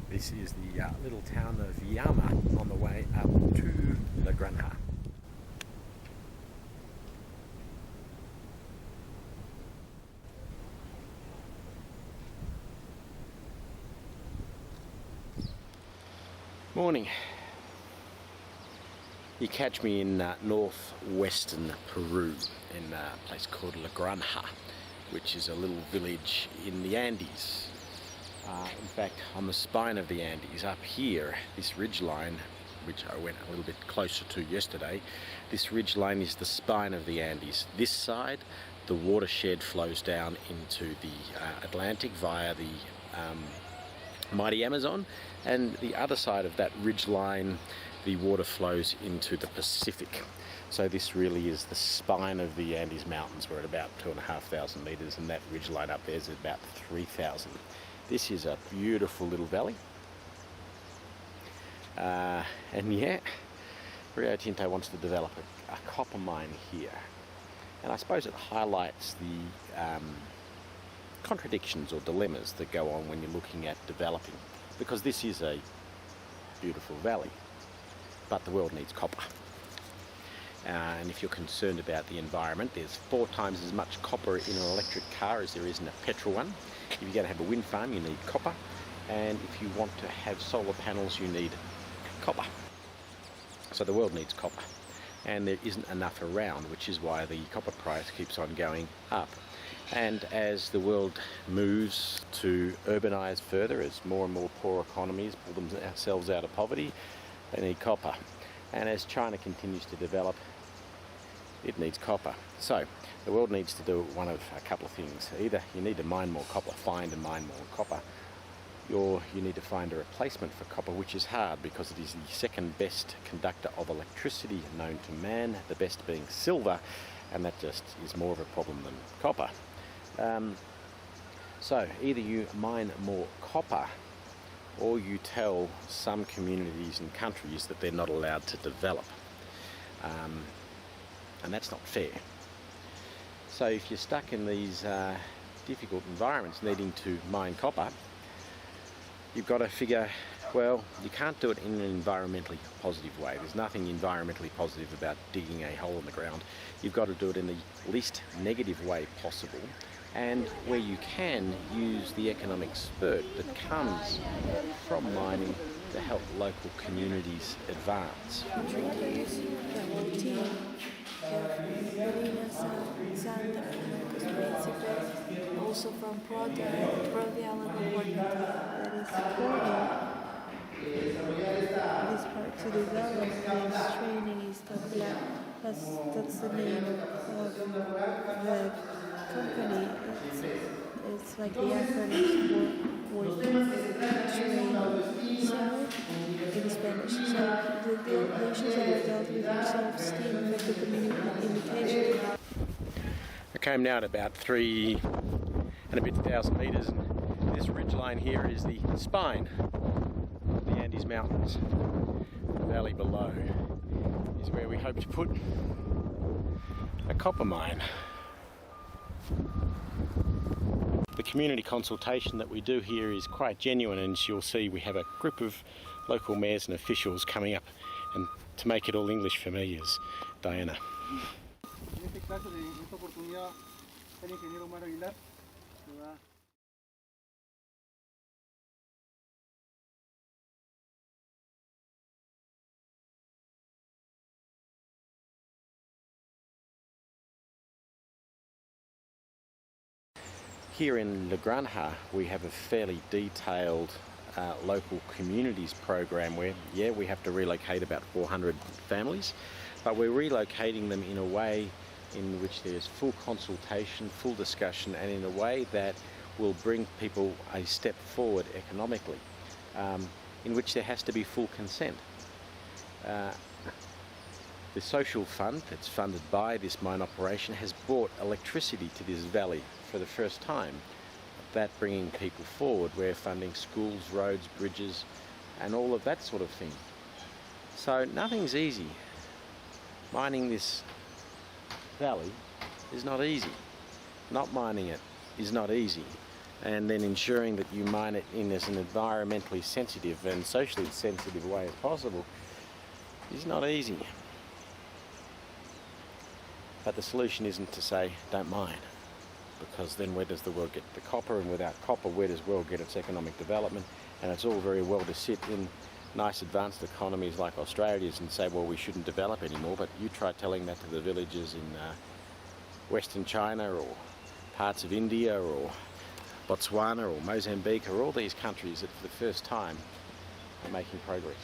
This is the little town of Yama on the way up to LaGranja. Morning. You catch me in northwestern Peru in a place called LaGranja, which is a little village in the Andes. In fact, on the spine of the Andes, up here, this ridgeline, which I went a little bit closer to yesterday, this ridgeline is the spine of the Andes. This side, the watershed flows down into the Atlantic via the mighty Amazon, and the other side of that ridgeline, the water flows into the Pacific. So this really is the spine of the Andes Mountains. We're at about 2,500 meters, and that ridgeline up there is about 3,000. This is a beautiful little valley. And yeah, Rio Tinto wants to develop a copper mine here. And I suppose it highlights the contradictions or dilemmas that go on when you're looking at developing. Because this is a beautiful valley, but the world needs copper. And if you're concerned about the environment, there's 4 times as much copper in an electric car as there is in a petrol one. If you're going to have a wind farm, you need copper. And if you want to have solar panels, you need copper. So the world needs copper. And there isn't enough around, which is why the copper price keeps on going up. And as the world moves to urbanize further, as more and more poor economies pull themselves out of poverty, they need copper. And as China continues to develop, it needs copper. So the world needs to do one of a couple of things. Either you need to mine more copper, find and mine more copper, or you need to find a replacement for copper, which is hard because it is the second best conductor of electricity known to man, the best being silver, and that just is more of a problem than copper. So either you mine more copper, or you tell some communities and countries that they're not allowed to develop. And that's not fair. So if you're stuck in these difficult environments needing to mine copper, you've got to figure, well, you can't do it in an environmentally positive way. There's nothing environmentally positive about digging a hole in the ground. You've got to do it in the least negative way possible, and where you can, use the economic spurt that comes from mining to help local communities advance. Also from Provial that is supporting this part to develop this training is that's the name of the company. It's like the acronym for train cell in Spanish. So the issues that are dealt with are self-esteem, effective communication. I came now at about 3 and a bit thousand meters, and this ridgeline here is the spine of the Andes Mountains. The valley below is where we hope to put a copper mine. The community consultation that we do here is quite genuine, and as you'll see, we have a group of local mayors and officials coming up, and to make it all English for me is Diana. Here in LaGranja, we have a fairly detailed local communities program where, yeah, we have to relocate about 400 families, but we're relocating them in a way in which there's full consultation, full discussion, and in a way that will bring people a step forward economically, in which there has to be full consent. The social fund that's funded by this mine operation has brought electricity to this valley for the first time. That bringing people forward. We're funding schools, roads, bridges, and all of that sort of thing. So nothing's easy. Mining this valley is not easy. Not mining it is not easy. and then ensuring that you mine it in as an environmentally sensitive and socially sensitive way as possible is not easy. But the solution isn't to say don't mine, because then where does the world get the copper, and without copper where does the world get its economic development? And it's all very well to sit in nice advanced economies like Australia's and say, well, we shouldn't develop anymore, but you try telling that to the villagers in Western China or parts of India or Botswana or Mozambique or all these countries that for the first time are making progress.